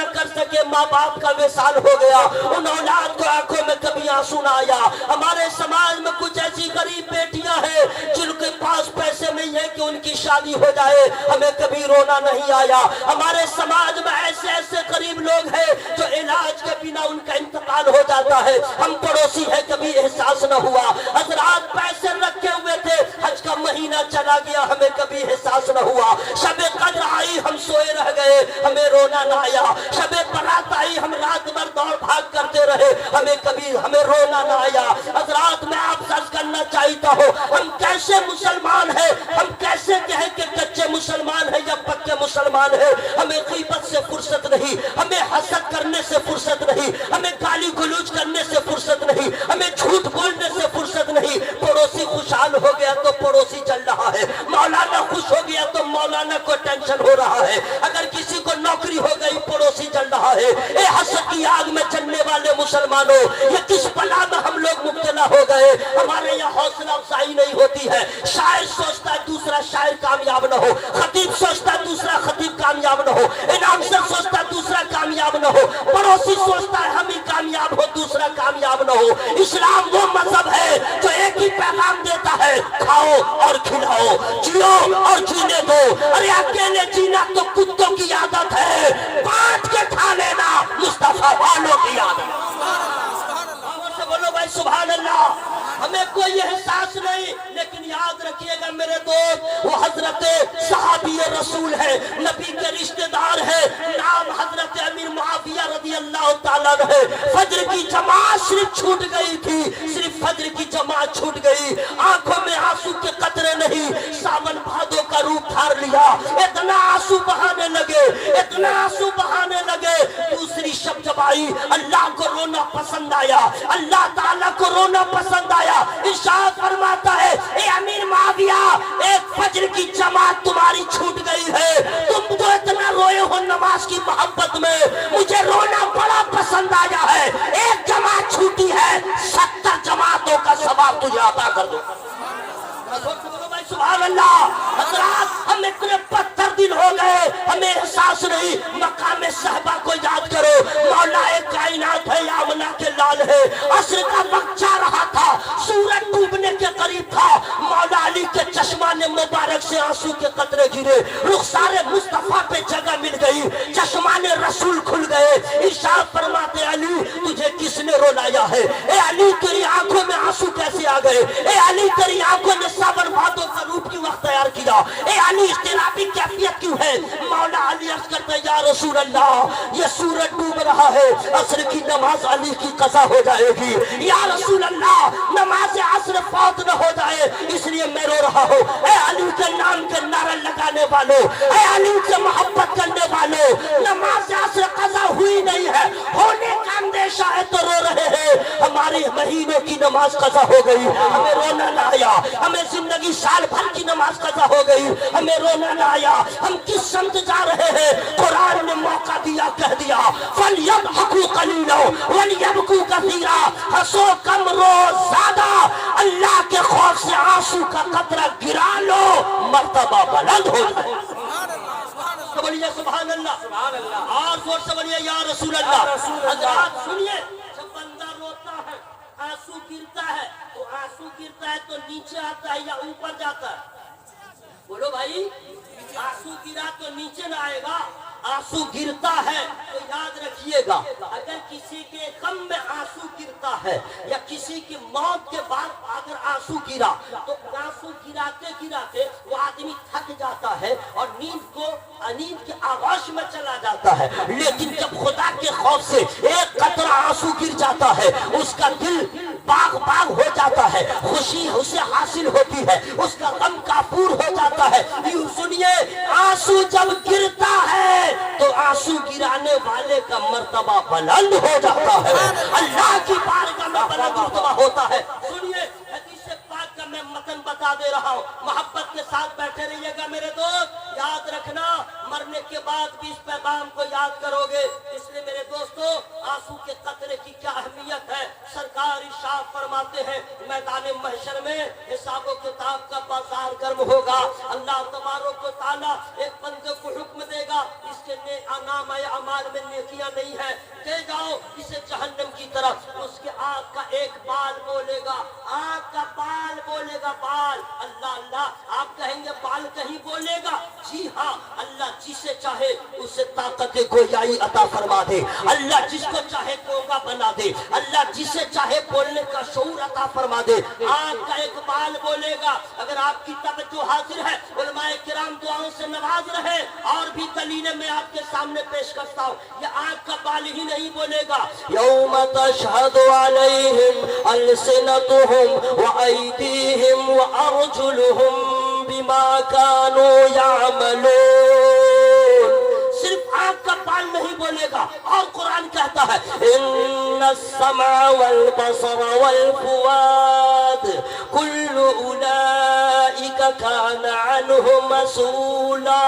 S2: माँ बाप का विशाल हो गया, उन औलाद को आंखों में कभी आंसू ना आया। हमारे समाज में कुछ ऐसी गरीब बेटियां हैं जिनके पास पैसे नहीं है कि उनकी शादी हो जाए, हमें कभी रोना नहीं आया। हमारे समाज में ऐसे ऐसे गरीब लोग हैं जो इलाज के बिना उनका इंतकाल हो जाता है, हम पड़ोसी है कभी एहसास न हुआ। हजरात पैसे रखे हुए थे, हज का महीना चला गया, हमें कभी एहसास न हुआ। शबे कद्र आई, हम सोए रह गए, हमें रोना न आया। शबे बारात आई, हम रात भर दौड़ भाग करते रहे, हमें रोना न आया। हजरात मैं आपसे अर्ज करना चाहता हूँ, हम कैसे मुसलमान हैं, हम कैसे कहें कि कच्चे मुसलमान हैं या पक्के मुसलमान हैं। हमें गीबत से फुर्सत नहीं, हमें हसद करने से फुर्सत नहीं, हमें गाली गलौज करने से फुर्सत नहीं, हमें झूठ बोलने से फुर्सत नहीं। पड़ोसी खुशहाल हो गया तो पड़ोसी चल रहा है, मौलाना खुश हो गया तो मौलाना को टेंशन हो रहा है, अगर किसी को नौकरी हो गई पड़ोसी चल रहा है। ए हसद की आग में चलने वाले मुसलमानों, ये किस बला में हम लोग मुब्तला हो गए। हमारे यहाँ हौसला अफजाई नहीं होती है। शायर सोचता है दूसरा शायर कामयाब न हो, खतीब सोचता है दूसरा खतीब कामयाब न हो, इनामसर सोचता है दूसरा कामयाब न हो, पड़ोसी सोचता है हम ही कामयाब हो दूसरा कामयाब न हो। इस्लाम वो मजहब है जो एक ही पैगाम देता है, खाओ और खिलाओ, जियो और जीने दो। अरे अकेले जीना तो कुत्तों की आदत है, बांट के खा लेना मुस्तफा वालों की आदत। बोलो भाई सुभान अल्लाह। हमें कोई एहसास नहीं, लेकिन याद रखिएगा मेरे दोस्त, वो हजरत सहाबी रसूल है, नबी के रिश्तेदार है, नाम हजरत अमीर मुआविया रज़ी अल्लाह ताला है। फज्र की जमात सिर्फ छूट गई थी, सिर्फ फज्र की जमात छूट गई, आंखों में आंसू के कतरे नहीं, सावन भादों का रूप धार लिया। इतना आंसू बहाने लगे, इतना आंसू बहाने लगे। दूसरी शब जब आई, अल्लाह को रोना पसंद आया, अल्लाह ताला को रोना पसंद आया। इरशाद फरमाता है, ए अमीर मुआविया, एक फज्र की जमात तुम्हारी छूट गई है, तुम तो इतना रोए हो नमाज की मोहब्बत में, मुझे रोना बड़ा पसंद आया है। एक जमात छूटी है, 70 जमातों का सवाब तुझे अता कर दो। सुभान अल्लाह। हज़रात हम इतने पत्थर दिल हो गए, हमें एहसास नहीं। मकाम सहबा को याद करो, मौलाए कायनात है, आमना के लाल है, असर का वक्त जा रहा था, सूरज डूबने के करीब था, मौला अली के चश्मा ने मुबारक से आंसू के कतरे गिरे, रुखसारे मुस्तफा पे जगह मिल गई, चश्मा ने रसूल खुल गए। इरशाद फरमाते, अली तुझे किसने रुलाया है? ए अली तेरी आंखों में आंसू कैसे आ गए? ए अली तेरी आंखों ने सावन भादों का रूप क्यों अख्तियार किया? ए अली इख्तिलाफी कैफियत क्यों है? मौला अली अर्ज करते, या रसूल अल्लाह ये सूरज डूब रहा है, असर की नमाज अली की कज़ा हो जाएगी। या रसूल अल्लाह नमाज असर फौत न हो जाए, इसलिए मैं रो रहा हूँ। ए अली के नाम के नारे लगाने वालों, ए अली से मोहब्बत करने वालों, नमाज असर कज़ा हुई नहीं है, होने का अंदेशा है तो रो रहे हैं। हमारे महीनों की नमाज कज़ा हो गई, हमें रोना ना आया। हमें जिंदगी साल भर की नमाज कज़ा हो गई, हमें रोना ना आया। हम किस समत जा रहे हैं? कुरान ने मौका दिया, कह दिया फलयदहकू कलीला वलयबकू कसीरा, हंसो कम रो ज्यादा, अल्लाह के खौफ से आंसू का कतरा गिरा लो, मर्तबा बुलंद हो जाए। बोलिए सुभान अल्लाह, सुभान अल्लाह, और जोर से बोलिए या रसूल अल्लाह। हज़रात सुनिए, जब बंदा रोता है, आंसू गिरता है, तो आंसू गिरता है तो नीचे आता है या ऊपर जाता है? बोलो भाई, आंसू गिरा तो नीचे ना आएगा, आंसू गिरता है तो याद रखिएगा, अगर किसी के गम में आंसू गिरता है या किसी की मौत के बाद अगर आंसू गिरा, तो आंसू गिराते गिराते वो आदमी थक जाता है और नींद के आगोश में चला जाता है। लेकिन जब खुदा के खौफ से एक कतरा आंसू गिर जाता है, उसका दिल बाग बाग हो जाता है, खुशी उसे हासिल होती है, उसका गम काफूर हो जाता है। यूं सुनिए, आंसू जब गिरता है तो आंसू गिराने वाले का मर्तबा बुलंद हो जाता है, अल्लाह की बारगाह में बुलंद मर्तबा होता है। सुनिए, हदीस पाक का मैं मतन बता दे रहा हूँ, मोहब्बत के साथ बैठे रहिएगा मेरे दोस्त। याद रखना, मरने के बाद भी इस पैगाम को याद करोगे, इसलिए मेरे دوستو آنسو کے قطرے کی کیا اہمیت ہے. سرکار ارشاد فرماتے ہیں میدان محشر میں حساب و کتاب کا بازار گرم ہوگا. اللہ تبارک و تعالیٰ ایک بندے کو حکم دے گا اس کے نام اعمال میں نیکیاں نہیں ہے, لے جاؤ اسے جہنم کی طرف. اس کے آنکھ کا ایک بال بولے گا, آنکھ کا بال بولے گا, بال. اللہ اللہ آپ کہیں گے بال کہیں بولے گا؟ جی ہاں, اللہ جسے چاہے اسے طاقت گویائی عطا فرما دے, اللہ جس کو چاہے گونگا بنا دے, اللہ جسے چاہے بولنے کا شعور عطا فرما دے. آنکھ کا ایک بال بولے گا. اگر آپ کی توجہ حاضر ہے علماء کرام دعاؤں سے نواز رہے, اور بھی دلیلیں میں آپ کے سامنے پیش کرتا ہوں. یہ آنکھ کا بال ہی نہیں بولے گا, یوم تشہد علیہم السنتہم وایدیہم وارجلہم بما کانوا یعملون. صرف آنکھ کا بال نہیں بولے گا. اور قرآن کہتا ہے ان السمع والبصر والفؤاد کل اولئک کان عنہ مسئولا.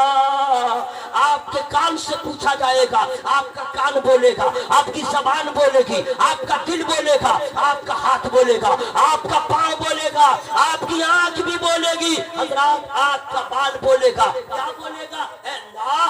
S2: آپ کے کان سے پوچھا جائے گا, آپ کا کان بولے گا, آپ کی زبان بولے گی, آپ کا دل بولے گا, آپ کا ہاتھ بولے گا, آپ کا پاؤں بولے گا, آپ کی آنکھ بھی بولے گی. حضرات آنکھ کا بال بولے گا. کیا بولے گا؟ اے اللہ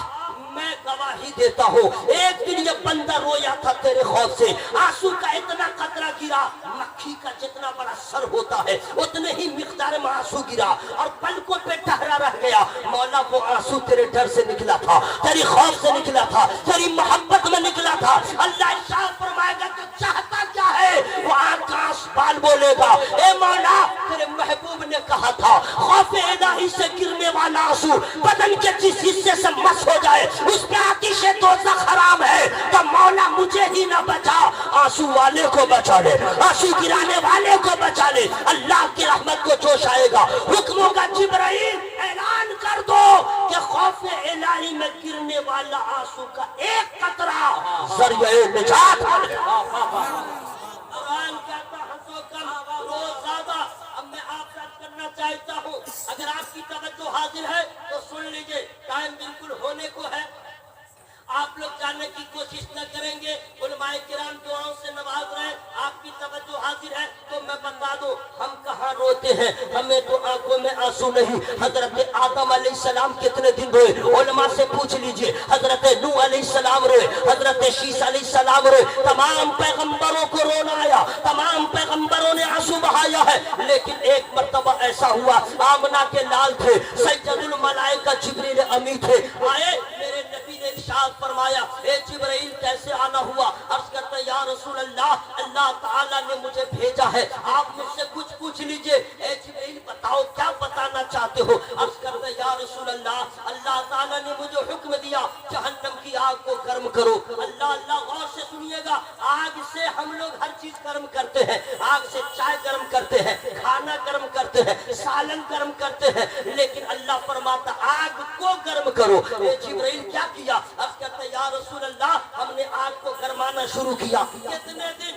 S2: میں گواہی دیتا ہوں ایک دن یہ بندہ رویا تھا تیرے خوف سے, آنسو کا اتنا قطرہ گرا, مکھی کا جتنا بڑا سر ہوتا ہے اتنے ہی مقدار میں آنسو گرا اور پلکوں پہ ٹھہرا رہ گیا. مولا وہ آنسو تیرے ڈر سے نکلا تھا, تیری خوف سے نکلا تھا, تیری محبت میں نکلا تھا. اللہ ارشاد فرمائے گا تو چاہتا کیا ہے؟ وہ آنکھ کا بال بولے گا اے مولا تیرے محبوب نے کہا تھا خوف الہی سے گرنے والا آنسو بدن کے جس حصے سے مس ہو جائے اس پہ آتش دوزخ حرام ہے. تو مولا مجھے ہی نہ بچا, آنسو والے کو بچا لے, آنسو گرانے والے کو بچا لے. اللہ کی رحمت کو جوش آئے گا, حکم ہوگا جبرائیل اعلان کر دو کہ خوف الہی میں گرنے والا آنسو کا ایک قطرہ ذریعہ نجات ہے. قرآن کہتا ہنسو کم رو زیادہ. اب میں آپ سے کرنا چاہتا ہوں, اگر آپ کی توجہ حاضر ہے تو سن لیجئے, ٹائم بالکل ہونے کو ہے. آپ لوگ جاننے کی کوشش نہ کریں گے, علماء کرام دعاؤں سے نواز رہے. آپ کی توجہ حاضر ہے تو میں بتا دوں ہم کہاں روتے ہیں. ہمیں تو آنکھوں میں آنسو نہیں. حضرت آدم علیہ السلام کتنے دن روئے علماء سے پوچھ لیجئے. حضرت نوح علیہ السلام روئے, حضرت شیس علیہ السلام روئے. تمام پیغمبروں کو رونا آیا, تمام پیغمبروں نے آنسو بہایا ہے. لیکن ایک مرتبہ ایسا ہوا, آمنہ کے لال تھے, سید الملائکہ جبریل امی تھے, آئے میرے نبی نے ارشاد فرمایا اے جبرائیل کیسے آنا ہوا؟ عرض کرتا یا رسول اللہ اللہ تعالیٰ نے مجھے بھیجا ہے, آپ مجھ سے کچھ پوچھ لیجئے. اے جبرائیل بتاؤ کیا بتانا چاہتے ہو؟ عرض کرتا یا رسول اللہ اللہ تعالیٰ نے مجھے حکم دیا جہنم کی آگ کو گرم کرو. اللہ اللہ غور سے سنیے گا, آگ سے ہم لوگ ہر چیز گرم کرتے ہیں. آگ سے چائے گرم کرتے ہیں, کھانا گرم کرتے ہیں, سالن گرم کرتے ہیں, لیکن اللہ فرماتا آگ کو گرم کرو. اے جبرائیل کیا کیا؟ عرض کرتے یا رسول اللہ ہم نے آگ کو گرمانا شروع کیا. کتنے دن؟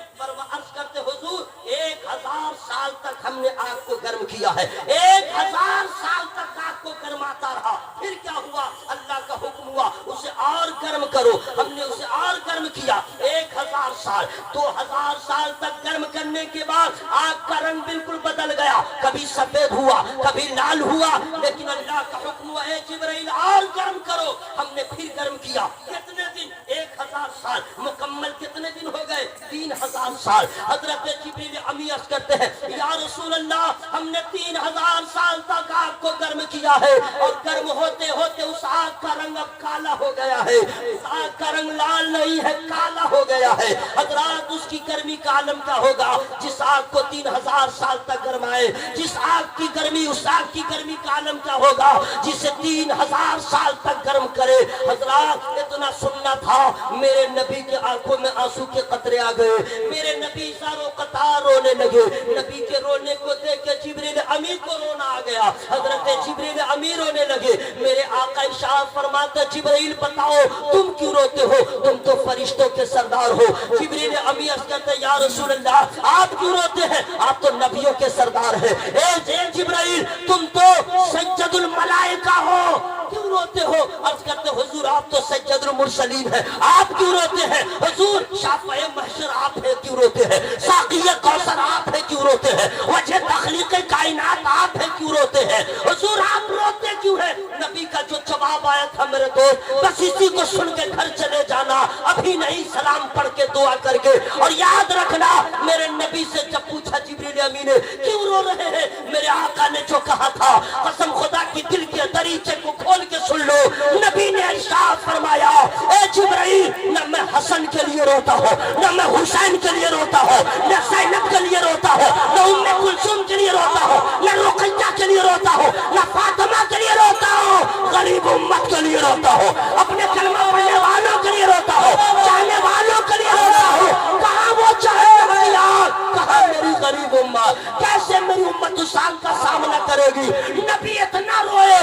S2: عرض کرتے حضور 1000 سال تک ہم نے آگ کو گرم کیا ہے. 1000 سال تک آگ کو گرماتا رہا. پھر کیا ہوا؟ اللہ کا حکم ہوا اسے اور گرم کرو. ہم نے اسے اور گرم کیا 1000 سال. 2000 سال تک گرم کرنے کے بعد آگ کا رنگ بالکل بدل گیا, کبھی سفید ہوا کبھی لال ہوا. لیکن اللہ کا حکم ہوا اے جبرائیل اور گرم کرو. ہم نے پھر گرم کیا. کتنے دن؟ 1000 سال. مکمل کتنے دن ہو گئے؟ 3000 سال. حضرت جبریل امی عرض کرتے ہیں یا رسول اللہ ہم نے 3000 سال تک آگ کو گرم کیا ہے, اور گرم ہوتے ہوتے اس آگ کا رنگ اب کالا ہو گیا ہے. اس آگ کا رنگ لال نہیں ہے, کالا ہو گیا ہے. حضرات اس کی گرمی کا عالم کیا ہوگا جس آگ کو 3000 سال تک گرمائے؟ جس آگ کی گرمی, اس آگ کی گرمی کا عالم کیا ہوگا جسے 3000 سال تک گرم کرے. حضرات اتنا سننا تھا, میرے نبی کے آنکھوں میں آنسو کے قطرے آ گئے. میرے نبی زاروں قطار رونے لگے. نبی کے رونے کو دیکھ کے جبریل امی کو رونا آ گیا. حضرت جبریل امی رونے لگے. میرے آقا ارشاد فرماتے جبریل بتاؤ تم کیوں روتے ہو؟ تم تو فرشتوں کے سردار ہو. جبریل امی عرض کرتے یا رسول اللہ آپ کیوں روتے ہیں؟ آپ تو نبیوں کے سردار ہیں. اے جبریل تم تو سید الملائکہ ہو, کیوں روتے ہو؟ عرض کرتے حضور حضور آپ تو سیدُ المرسلین ہیں، آپ کیوں روتے ہیں؟ حضور شافع محشر آپ ہیں کیوں روتے ہیں؟ ساقی کوثر آپ ہیں کیوں روتے ہیں؟ وجہ تخلیق کائنات آپ ہیں کیوں روتے ہیں؟ حضور آپ روتے کیوں ہیں؟ نبی کا جو جواب آیا تھا میرے دوست، بس اسی کو سن کے گھر چلے جانا، ابھی نہیں، سلام پڑھ کے دعا کر کے، اور یاد رکھنا میرے نبی سے جب پوچھا جبریل امین نے کیوں رو رہے ہیں، میرے آقا نے جو کہا تھا قسم خدا کی دل کے دریچے کو کھول کے سن لو، نبی نے ارشاد فرمایا اے جبرائیل نہ میں حسن کے لیے روتا ہوں، نہ میں حسین کے لیے روتا ہوں، نہ زینب کے لیے روتا ہوں، نہ ام کلثوم کے لیے روتا ہوں، نہ رقیہ کے لیے روتا ہوں، نہ فاطمہ کے لیے روتا ہوں، غریب امت کے لیے روتا ہوں، اپنے کلمہ پڑھنے والوں کے لیے روتا ہوں، چاہنے والوں کے لیے روتا ہوں۔ کہاں وہ جہنم کی آگ، کہاں میری غریب امت، کیسے میری امت اس آگ کا سامنا کرے گی؟ نبی اتنا روئے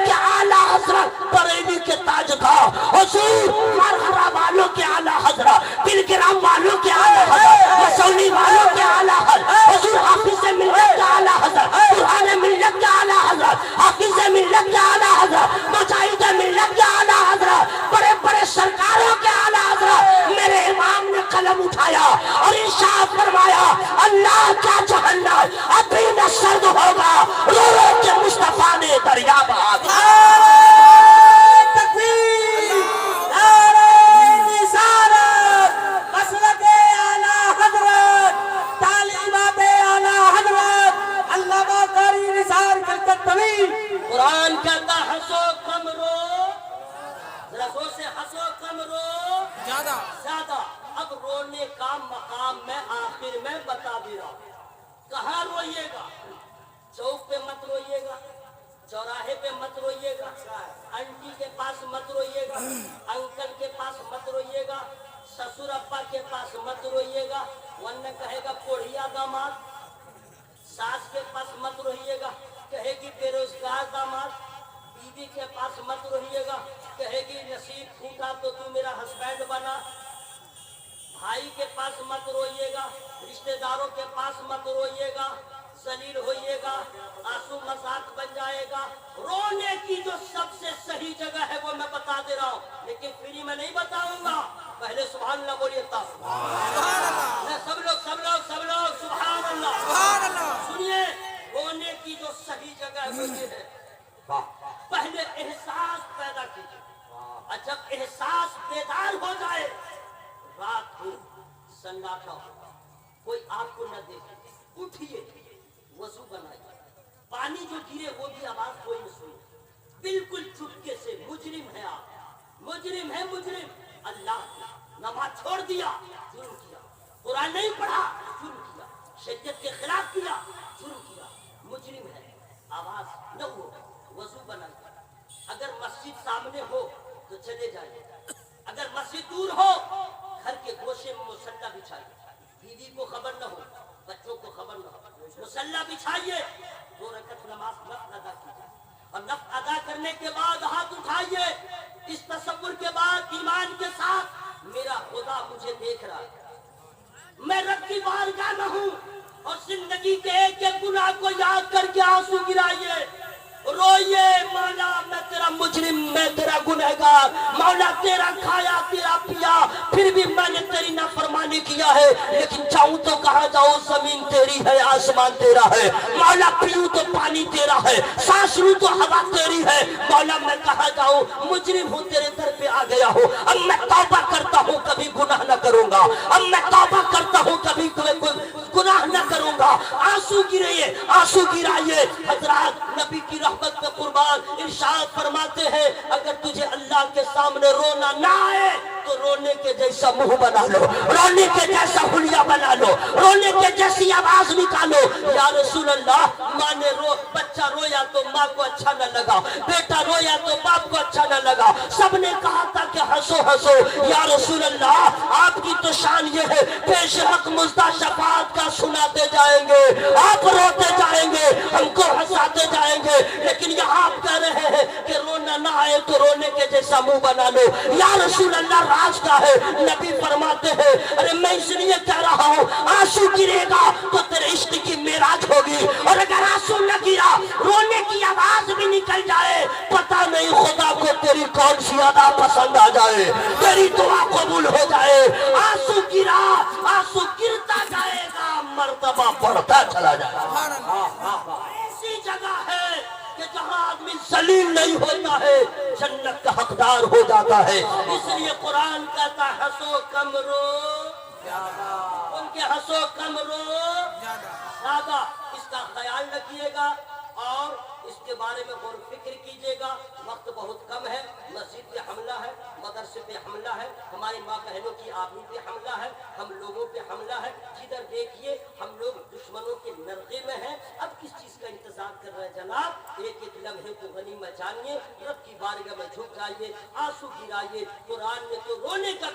S2: کہ اعلیٰ حضرت بریلی کے تاجدار حضور مرحرا والوں کے اعلیٰ حضرت، بلگرام والوں کے اعلیٰ حضرت، مسولی والوں کے اعلیٰ حضرت، حضور حافظ ملت کے اعلیٰ حضرت، قرآن ملت کے اعلیٰ حضرت، حافظ ملت کے اعلیٰ حضرت، مجاہد ملت کے اعلیٰ حضرت، بڑے بڑے سرکاروں کے اعلیٰ حضرت، میرے امام نے قلم اٹھایا اور ارشاد فرمایا اللہ کا جہنم ابھی نہ سرد ہوگا، رو رو کے مصطفیٰ نے دریا بہا دیا۔
S3: تکبیر، نعرہ رسالت، مسلک اعلیٰ حضرت، تعلیمات اعلیٰ حضرت، علامہ قاری نثار کلکتوی۔
S2: قرآن کہتا ہنسو کم رو، ذرا زور سے ہنسو کم رو زیادہ۔ اب رونے کا مقام میں آخر میں بتا دے رہا ہوں، کہاں روئیے گا؟ چوک پہ مت روئیے گا، چوراہے پہ مت روئیے گا، آنٹی کے پاس مت روئیے گا، انکل کے پاس مت روئیے گا، سسر ابا کے پاس مت روئیے گا، ورنہ کہے گا کوڑھیا داماد۔ ساس کے پاس مت روئیے گا، کہے گی بے روزگار داماد۔ بیوی کے پاس مت روئیے گا، کہے گی نصیب پھوٹا تو تو میرا ہسبینڈ بنا۔ بھائی کے پاس مت روئیے گا، رشتہ داروں کے پاس مت روئیے گا، ذلیل ہوئیے گا، آنسو مذاق بن جائے گا۔ رونے کی جو سب سے صحیح جگہ ہے وہ میں بتا دے رہا ہوں، لیکن فری میں نہیں بتاؤں گا، پہلے سبحان اللہ بولیے تب۔ سب لوگ سبحان اللہ سنیے، رونے کی جو صحیح جگہ ہے وہ یہ ہے، پہلے احساس پیدا کیجیے، اور جب احساس بیدار ہو جائے، رات ہو سناٹا ہو، کوئی آپ کو نہ دیکھے، اٹھیے، وضو بنائیے، پانی جو گرے وہ بھی آواز کوئی نہ سنے، بالکل چپکے سے۔ مجرم ہے آپ، مجرم ہے، مجرم اللہ کی نماز چھوڑ دیا، جرم کیا، قرآن نہیں پڑھا، جرم کیا، شریعت کے خلاف کیا، جرم کیا، مجرم ہے، آواز نہ ہو، وضو بنائیے۔ اگر مسجد سامنے ہو تو چلے جائیے، اگر مسجد دور ہو گھر کے گوشے میں مصلی بچھائیے، بیوی کو خبر نہ ہو، بچوں کو خبر نہ ہو، مصلی بچھائیے، 2 رکعت نماز نفل ادا کیجیے، اور نفل ادا کرنے کے بعد ہاتھ اٹھائیے، اس تصور کے بعد ایمان کے ساتھ میرا خدا مجھے دیکھ رہا ہے، میں رب کی بارگاہ میں ہوں، اور زندگی کے ایک ایک گناہ کو یاد کر کے آنسو گرائیے، روئیے، مولا میں تیرا مجرم، میں تیرا گنہگار، مولا تیرا کھایا تیرا پیا، پھر بھی میں نے تیری نافرمانی کیا ہے، لیکن چاہوں تو کہاں جاؤں، زمین تیری ہے، آسمان تیرا ہے، مولا پیوں تو پانی تیرا ہے، سانس لوں تو ہوا تیری ہے، مولا میں کہاں جاؤں، مجرم ہوں، تیرے در پہ آ گیا ہوں، اب میں توبہ کرتا ہوں، کبھی گناہ نہ کروں گا، اب میں توبہ کرتا ہوں، کبھی گناہ نہ کروں گا۔ آنسو گرائیے، آنسو گرائیے۔ حضرات نبی کی رحمت میں قربان ارشاد فرماتے ہیں، اگر تجھے اللہ کے سامنے رونا نہ آئے تو رونے کے جیسا منہ بنا لو، رونے کے جیسا حلیہ بنا لو، رونے کے جیسی آواز نکالو۔ یا رسول اللہ، ماں نے بچہ رویا تو ماں کو اچھا نہ لگا، بیٹا رویا تو باپ کو اچھا نہ لگا، سب نے کہا تھا کہ ہنسو ہنسو۔ یا رسول اللہ، آپ کی تو شان یہ ہے، پیش حق مزدہ شفاعت کا سناتے جائیں گے، آپ روتے جائیں گے، ہم کو ہنساتے جائیں گے، لیکن یہاں آپ کہہ رہے ہیں کہ رونا نہ آئے تو رونے کے جیسا منہ بنا لو۔ یا رسول اللہ، समाज का है। नबी फरमाते हैं, अरे मैं इसलिए कह रहा हूँ, आंसू गिरेगा तो तेरे इश्क की मेराज होगी, और अगर आंसू न गिरा, रोने की आवाज भी निकल जाए, पता नहीं खुदा को तेरी कौन सी अदा पसंद आ जाए, तेरी दुआ कबूल हो जाए। आंसू गिरा, आंसू गिरता जाएगा, मर्तबा बढ़ता चला जाएगा। ऐसी जगह है कि जहाँ आदमी जलील नहीं होता है, जन्नत का हकदार हो जाता है। इसलिए कुरान कहता है, हंसो कम रो उनके, हंसो कम रो ज्यादा। इसका ख्याल रखिएगा और इसके बारे में गौर फिक्र कीजिएगा। वक्त बहुत कम है, मस्जिद पे हमला है, मदरसे पे हमला है, हमारी माँ बहनों की आबरू पे हमला है, हम लोगों पे हमला है। जिधर देखिए हम लोग दुश्मनों के नरगे में हैं। अब किस चीज का इंतजार कर रहे हैं जनाब? एक एक लम्हे को गनीमत जानिए, रब की बारगाह में झुक जाइए, आंसू गिराइए। कुरान ने तो रोने का